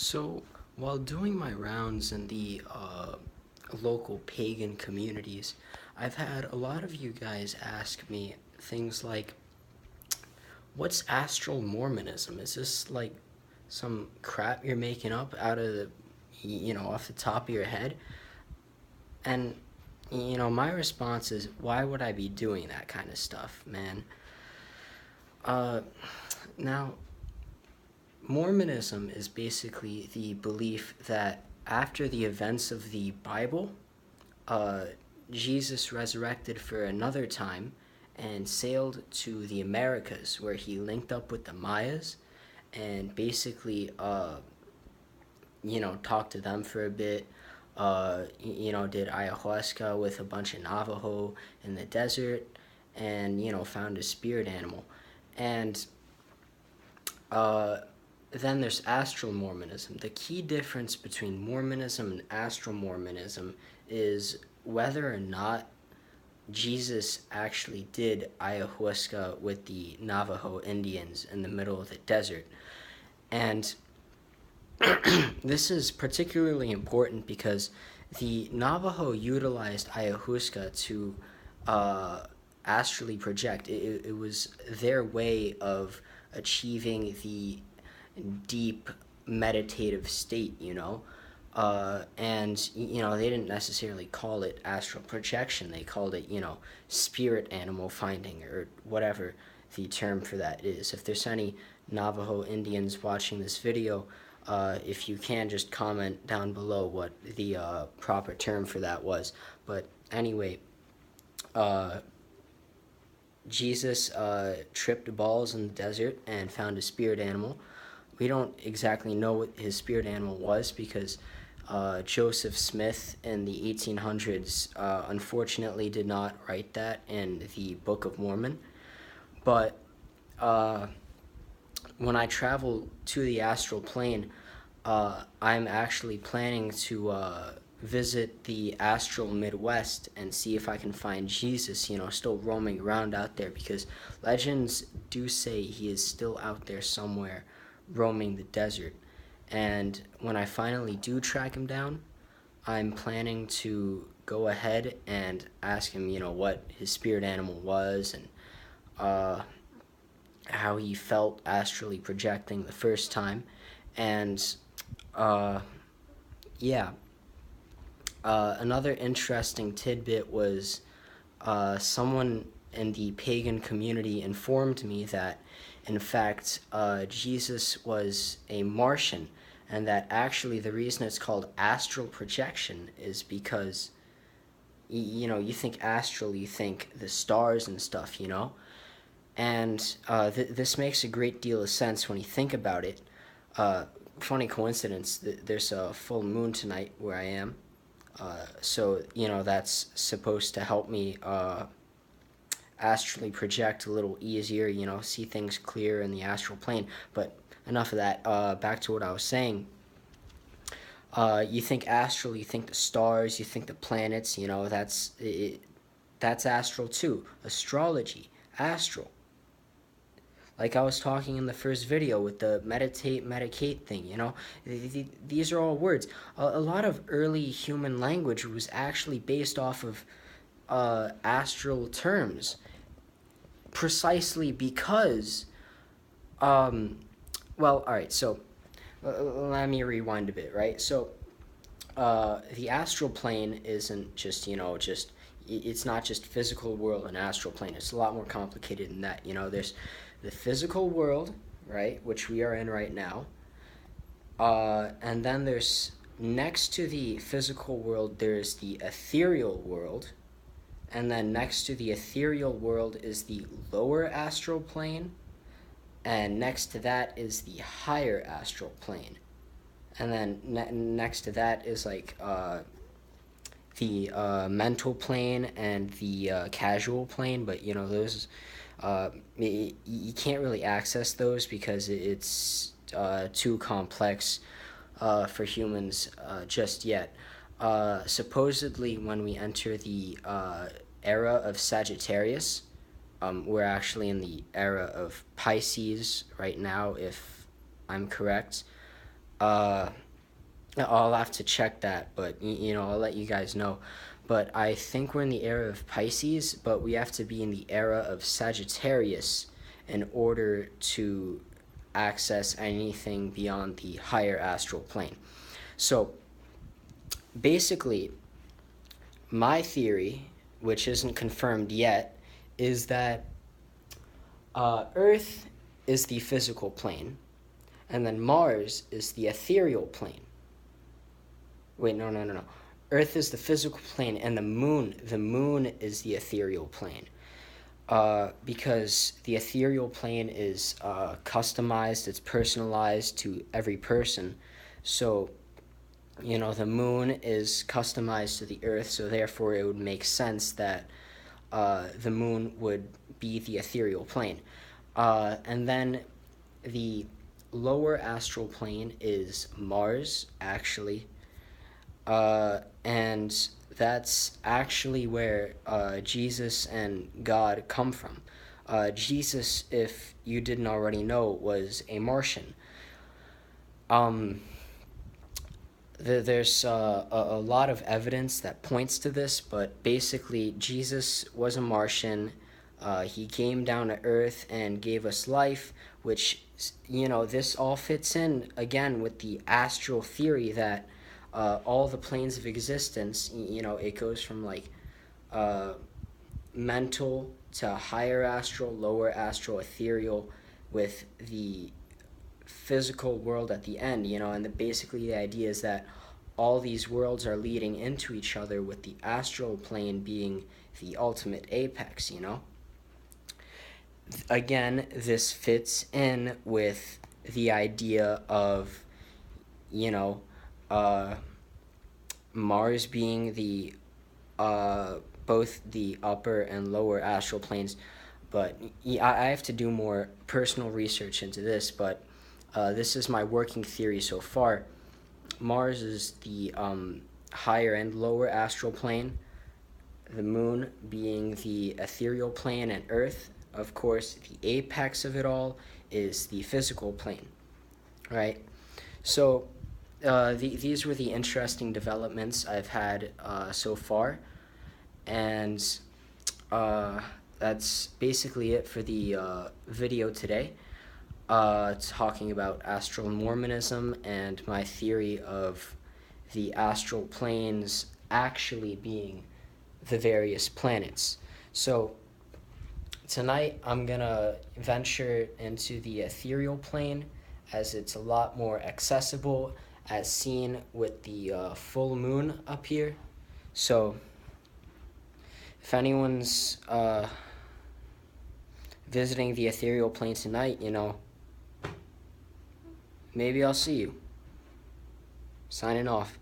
So, while doing my rounds in the local pagan communities, I've had a lot of you guys ask me things like, what's astral Mormonism? Is this like some crap you're making up out of off the top of your head? And, my response is, why would I be doing that kind of stuff, man? Uh, now, Mormonism is basically the belief that after the events of the Bible, uh, Jesus resurrected for another time and sailed to the Americas, where he linked up with the Mayas and basically, talked to them for a bit. Did ayahuasca with a bunch of Navajo in the desert, and found a spirit animal, and uh, then there's astral Mormonism. The key difference between Mormonism and astral Mormonism is whether or not Jesus actually did ayahuasca with the Navajo Indians in the middle of the desert. And this is particularly important because the Navajo utilized ayahuasca to uh, astrally project. It was their way of achieving the deep meditative state. And they didn't necessarily call it astral projection. They called it spirit animal finding, or whatever the term for that is. If there's any Navajo Indians watching this video, if you can, just comment down below what the proper term for that was. But anyway, uh, Jesus tripped balls in the desert and found a spirit animal. We don't exactly know what his spirit animal was because Joseph Smith in the 1800s unfortunately did not write that in the Book of Mormon. But when I travel to the astral plane, I'm actually planning to visit the astral Midwest and see if I can find Jesus, still roaming around out there, because legends do say he is still out there somewhere roaming the desert. And when I finally do track him down, I'm planning to go ahead and ask him, what his spirit animal was, and uh, how he felt astrally projecting the first time. And uh, yeah, another interesting tidbit was someone in the pagan community informed me that, in fact, Jesus was a Martian, and that actually the reason it's called astral projection is because, you think astral, you think the stars and stuff. And this makes a great deal of sense when you think about it. Funny coincidence, there's a full moon tonight where I am. So, that's supposed to help me astrally project a little easier, see things clear in the astral plane. But enough of that. Back to what I was saying. You think astral, you think the stars, you think the planets, that's astral too. Astrology, astral. Like I was talking in the first video with the meditate, medicate thing. These are all words. A lot of early human language was actually based off of astral terms, precisely because, well, all right, so let me rewind a bit, right? So the astral plane isn't just, it's not just physical world and astral plane. It's a lot more complicated than that. There's the physical world, right, which we are in right now. And then there's, next to the physical world, there's the ethereal world. And then next to the ethereal world is the lower astral plane. And next to that is the higher astral plane. And then next to that is like the mental plane and the casual plane. But, those, you can't really access those because it's too complex for humans just yet. Supposedly, when we enter the era of Sagittarius, we're actually in the era of Pisces right now, if I'm correct. Uh, I'll have to check that, but I'll let you guys know. But I think we're in the era of Pisces, but we have to be in the era of Sagittarius in order to access anything beyond the higher astral plane. So basically, my theory, which isn't confirmed yet, is that Earth is the physical plane, and then Mars is the ethereal plane. Wait, no. Earth is the physical plane, and the moon is the ethereal plane. Because the ethereal plane is customized, it's personalized to every person. So, the moon is customized to the Earth, so therefore it would make sense that the moon would be the ethereal plane. And then the lower astral plane is Mars, actually. And that's actually where Jesus and God come from. Jesus, if you didn't already know, was a Martian. There's a lot of evidence that points to this, but basically Jesus was a Martian. He came down to Earth and gave us life, which, this all fits in, again, with the astral theory that all the planes of existence, it goes from like mental to higher astral, lower astral, ethereal, with the physical world at the end, and basically the idea is that all these worlds are leading into each other, with the astral plane being the ultimate apex. Again, this fits in with the idea of, Mars being the both the upper and lower astral planes. But I have to do more personal research into this, but this is my working theory so far. Mars is the higher and lower astral plane, the moon being the ethereal plane, and Earth, of course, the apex of it all, is the physical plane, right? So these were the interesting developments I've had so far, and that's basically it for the video today. Talking about astral Mormonism and my theory of the astral planes actually being the various planets. So tonight I'm gonna venture into the ethereal plane, as it's a lot more accessible, as seen with the full moon up here. So if anyone's visiting the ethereal plane tonight, maybe I'll see you. Signing off.